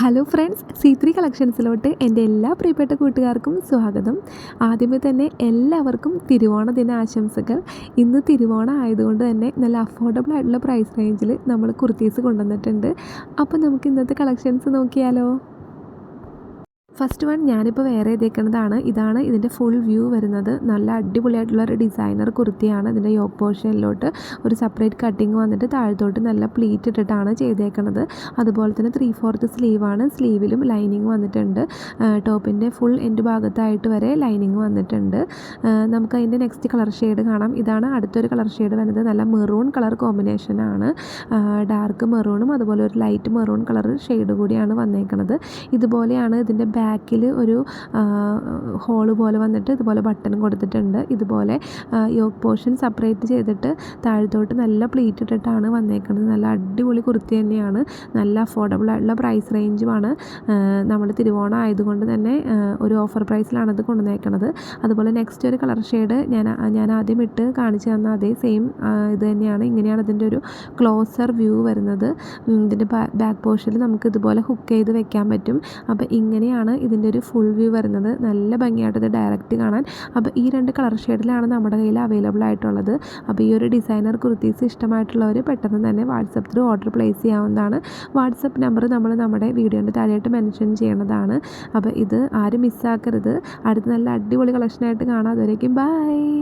Hello friends, C3 കളക്ഷൻസിലോട്ട് എൻ്റെ എല്ലാ പ്രിയപ്പെട്ട കൂട്ടുകാർക്കും സ്വാഗതം. ആദ്യമേ തന്നെ എല്ലാവർക്കും തിരുവോണ ദിന ആശംസകൾ. ഇന്ന് തിരുവോണം ആയതുകൊണ്ട് തന്നെ നല്ല അഫോർഡബിൾ ആയിട്ടുള്ള പ്രൈസ് റേഞ്ചിൽ നമ്മൾ കുർത്തീസ് കൊണ്ടുവന്നിട്ടുണ്ട്. അപ്പോൾ നമുക്ക് ഇന്നത്തെ കളക്ഷൻസ് നോക്കിയാലോ. ഫസ്റ്റ് വൺ ഞാനിപ്പോൾ വേറെ ചെയ്തേക്കുന്നതാണ്. ഇതാണ് ഇതിൻ്റെ ഫുൾ വ്യൂ വരുന്നത്. നല്ല അടിപൊളിയായിട്ടുള്ള ഒരു ഡിസൈനർ കുർത്തിയാണ്. ഇതിൻ്റെ യോക്ക് പോർഷനിലോട്ട് ഒരു സെപ്പറേറ്റ് കട്ടിങ് വന്നിട്ട് താഴത്തോട്ട് നല്ല പ്ലീറ്റ് ഇട്ടിട്ടാണ് ചെയ്തേക്കുന്നത്. അതുപോലെ തന്നെ 3/4 സ്ലീവാണ്. സ്ലീവിലും ലൈനിങ് വന്നിട്ടുണ്ട്. ടോപ്പിൻ്റെ ഫുൾ എൻഡ് ഭാഗത്തായിട്ട് വരെ ലൈനിങ് വന്നിട്ടുണ്ട്. നമുക്കതിൻ്റെ നെക്സ്റ്റ് കളർ ഷെയ്ഡ് കാണാം. ഇതാണ് അടുത്തൊരു കളർ ഷെയ്ഡ് വരുന്നത്. നല്ല മെറൂൺ കളർ കോമ്പിനേഷനാണ്. ഡാർക്ക് മെറൂണും അതുപോലെ ഒരു ലൈറ്റ് മെറൂൺ കളർ ഷെയ്ഡ് കൂടിയാണ് വന്നേക്കുന്നത്. ഇതുപോലെയാണ് ഇതിൻ്റെ ബാക്കിൽ ഒരു ഹോള് പോലെ വന്നിട്ട് ഇതുപോലെ ബട്ടൺ കൊടുത്തിട്ടുണ്ട്. ഇതുപോലെ യോക്ക് പോർഷൻ സെപ്പറേറ്റ് ചെയ്തിട്ട് താഴത്തോട്ട് നല്ല പ്ലീറ്റ് ഇട്ടിട്ടാണ് വന്നേക്കുന്നത്. നല്ല അടിപൊളി കുർത്തി തന്നെയാണ്. നല്ല അഫോർഡബിൾ ആയിട്ടുള്ള പ്രൈസ് റേഞ്ചുമാണ്. നമ്മൾ തിരുവോണം ആയതുകൊണ്ട് തന്നെ ഒരു ഓഫർ പ്രൈസിലാണ് ഇത് കൊണ്ടുവന്നേക്കുന്നത്. അതുപോലെ നെക്സ്റ്റ് ഒരു കളർ ഷെയ്ഡ് ഞാൻ ആദ്യം ഇട്ട് കാണിച്ചു തന്ന അതേ സെയിം ഇത് തന്നെയാണ്. ഇങ്ങനെയാണ് ഇതിൻ്റെ ഒരു ക്ലോസർ വ്യൂ വരുന്നത്. ഇതിൻ്റെ ബാക്ക് പോർഷനിൽ നമുക്ക് ഇതുപോലെ ഹുക്ക് ചെയ്ത് വെക്കാൻ പറ്റും. അപ്പോൾ ഇങ്ങനെയാണ് ഇതിൻ്റെ ഒരു ഫുൾ വ്യൂ വരുന്നത്. നല്ല ഭംഗിയായിട്ട് ഇത് ഡയറക്റ്റ് കാണാൻ. അപ്പോൾ ഈ രണ്ട് കളർ ഷെയ്ഡിലാണ് നമ്മുടെ കയ്യിൽ അവൈലബിൾ ആയിട്ടുള്ളത്. അപ്പോൾ ഈ ഒരു ഡിസൈനർ കുർത്തീസ് ഇഷ്ടമായിട്ടുള്ളവർ പെട്ടെന്ന് തന്നെ വാട്സപ്പ് ത്രൂ ഓർഡർ പ്ലേസ് ചെയ്യാവുന്നതാണ്. വാട്സപ്പ് നമ്പർ നമ്മൾ നമ്മുടെ വീഡിയോൻ്റെ താഴെയായിട്ട് മെൻഷൻ ചെയ്യണതാണ്. അപ്പോൾ ഇത് ആരും മിസ്സാക്കരുത്. അടുത്ത നല്ല അടിപൊളി കളക്ഷനായിട്ട് കാണാം. അതുവരേക്കും ബൈ.